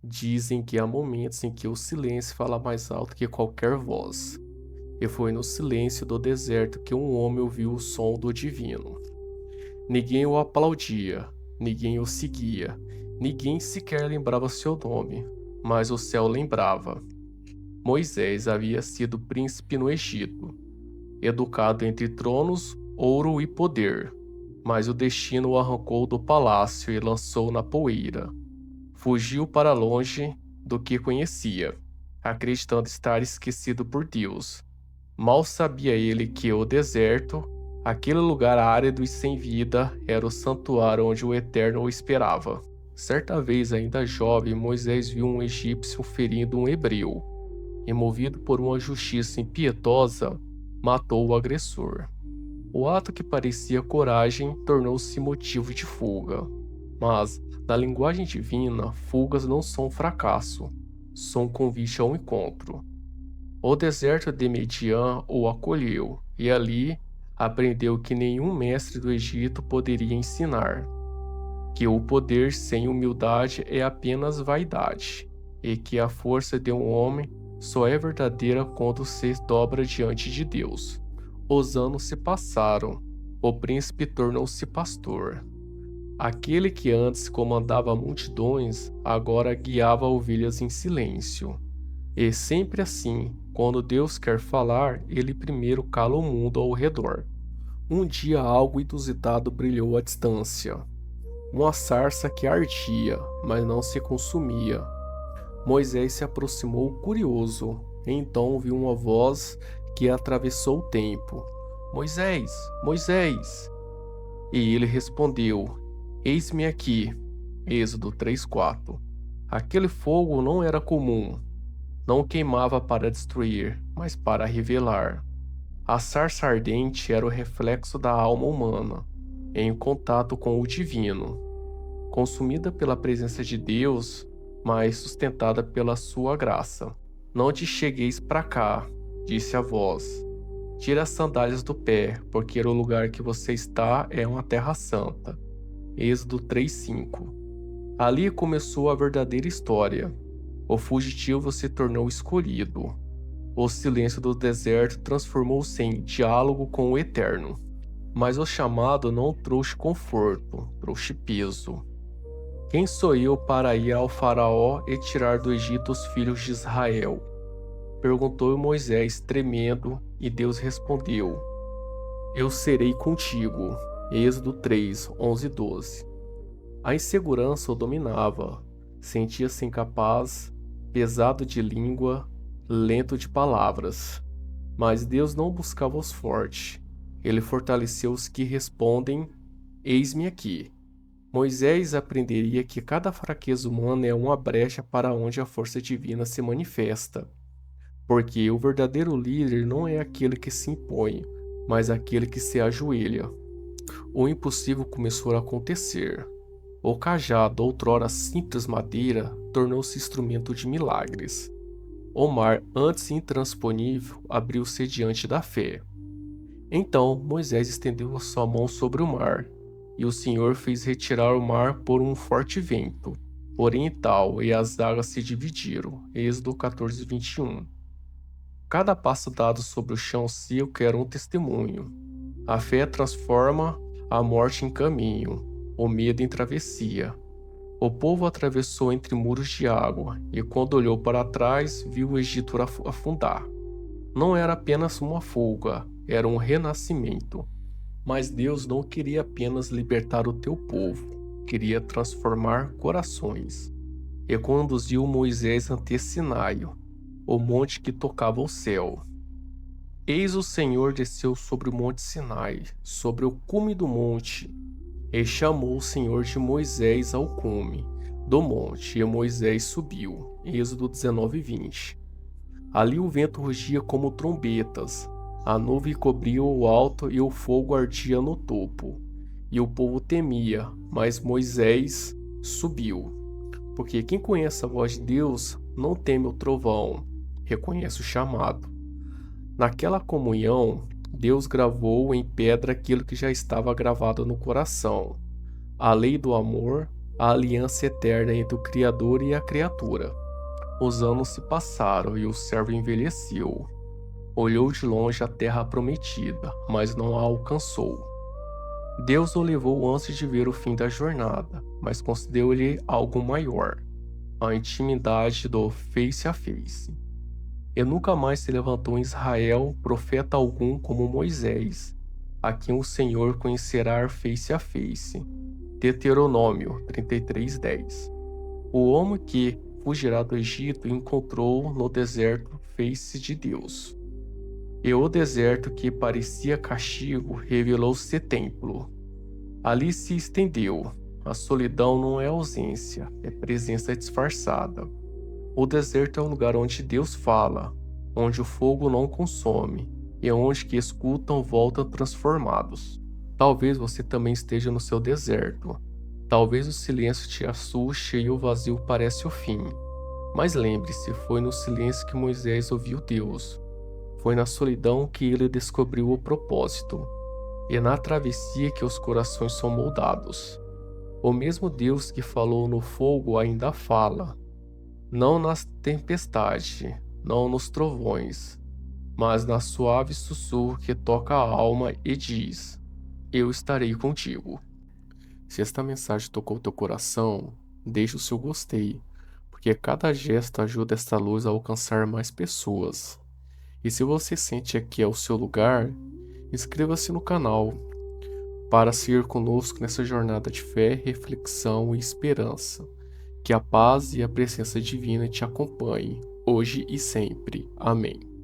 Dizem que há momentos em que o silêncio fala mais alto que qualquer voz. E foi no silêncio do deserto que um homem ouviu o som do divino. Ninguém o aplaudia, ninguém o seguia, ninguém sequer lembrava seu nome, mas o céu lembrava. Moisés havia sido príncipe no Egito, educado entre tronos, ouro e poder, mas o destino o arrancou do palácio e lançou na poeira. Fugiu para longe do que conhecia, acreditando estar esquecido por Deus. Mal sabia ele que o deserto, aquele lugar árido e sem vida, era o santuário onde o Eterno o esperava. Certa vez, ainda jovem, Moisés viu um egípcio ferindo um hebreu e, movido por uma justiça impietosa, matou o agressor. O ato que parecia coragem tornou-se motivo de fuga. Mas, na linguagem divina, fugas não são fracasso, são convite ao encontro. O deserto de Midian o acolheu, e ali aprendeu que nenhum mestre do Egito poderia ensinar, que o poder sem humildade é apenas vaidade, e que a força de um homem só é verdadeira quando se dobra diante de Deus. Os anos se passaram, o príncipe tornou-se pastor. Aquele que antes comandava multidões, agora guiava ovelhas em silêncio. E sempre assim, quando Deus quer falar, ele primeiro cala o mundo ao redor. Um dia algo inusitado brilhou à distância. Uma sarça que ardia, mas não se consumia. Moisés se aproximou curioso. Então viu uma voz que atravessou o tempo. Moisés, Moisés! E ele respondeu: Eis-me aqui. Êxodo 3:4. Aquele fogo não era comum. Não queimava para destruir, mas para revelar. A sarça ardente era o reflexo da alma humana, em contato com o divino, consumida pela presença de Deus, mas sustentada pela sua graça. Não te chegueis para cá, disse a voz. Tira as sandálias do pé, porque o lugar que você está é uma terra santa. Êxodo 3:5. Ali começou a verdadeira história. O fugitivo se tornou escolhido. O silêncio do deserto transformou-se em diálogo com o Eterno. Mas o chamado não trouxe conforto, trouxe peso. Quem sou eu para ir ao faraó e tirar do Egito os filhos de Israel? Perguntou Moisés, tremendo, e Deus respondeu: Eu serei contigo. Êxodo 3, 11 e 12. A insegurança o dominava. Sentia-se incapaz, pesado de língua, lento de palavras. Mas Deus não buscava os fortes. Ele fortaleceu os que respondem: Eis-me aqui. Moisés aprenderia que cada fraqueza humana é uma brecha para onde a força divina se manifesta. Porque o verdadeiro líder não é aquele que se impõe, mas aquele que se ajoelha. O impossível começou a acontecer. O cajado, outrora simples madeira, tornou-se instrumento de milagres. O mar, antes intransponível, abriu-se diante da fé. Então Moisés estendeu a sua mão sobre o mar, e o Senhor fez retirar o mar por um forte vento oriental, e as águas se dividiram. Êxodo 14, 21. Cada passo dado sobre o chão seco era um testemunho. A fé transforma a morte em caminho, o medo em travessia. O povo atravessou entre muros de água, e quando olhou para trás, viu o Egito afundar. Não era apenas uma fuga, era um renascimento. Mas Deus não queria apenas libertar o teu povo, queria transformar corações. E conduziu Moisés ante Sinai, o monte que tocava o céu. Eis o Senhor desceu sobre o monte Sinai, sobre o cume do monte, e chamou o Senhor de Moisés ao cume do monte, e Moisés subiu. Êxodo 19:20. Ali o vento rugia como trombetas, a nuvem cobria o alto e o fogo ardia no topo. E o povo temia, mas Moisés subiu. Porque quem conhece a voz de Deus não teme o trovão, reconhece o chamado. Naquela comunhão, Deus gravou em pedra aquilo que já estava gravado no coração: a lei do amor, a aliança eterna entre o Criador e a criatura. Os anos se passaram e o servo envelheceu. Olhou de longe a terra prometida, mas não a alcançou. Deus o levou antes de ver o fim da jornada, mas concedeu-lhe algo maior, a intimidade do face a face. E nunca mais se levantou em Israel profeta algum como Moisés, a quem o Senhor conhecerá face a face. Deuteronômio 33:10. O homem que fugirá do Egito encontrou no deserto face de Deus. E o deserto que parecia castigo revelou-se templo. Ali se estendeu. A solidão não é ausência, é presença disfarçada. O deserto é um lugar onde Deus fala, onde o fogo não consome, e onde que escutam voltam transformados. Talvez você também esteja no seu deserto. Talvez o silêncio te assuste e o vazio parece o fim. Mas lembre-se, foi no silêncio que Moisés ouviu Deus. Foi na solidão que ele descobriu o propósito. E é na travessia que os corações são moldados. O mesmo Deus que falou no fogo ainda fala. Não na tempestade, não nos trovões, mas na suave sussurro que toca a alma e diz: Eu estarei contigo. Se esta mensagem tocou teu coração, deixe o seu gostei, porque cada gesto ajuda esta luz a alcançar mais pessoas. E se você sente que é o seu lugar, inscreva-se no canal para seguir conosco nessa jornada de fé, reflexão e esperança. Que a paz e a presença divina te acompanhem, hoje e sempre. Amém.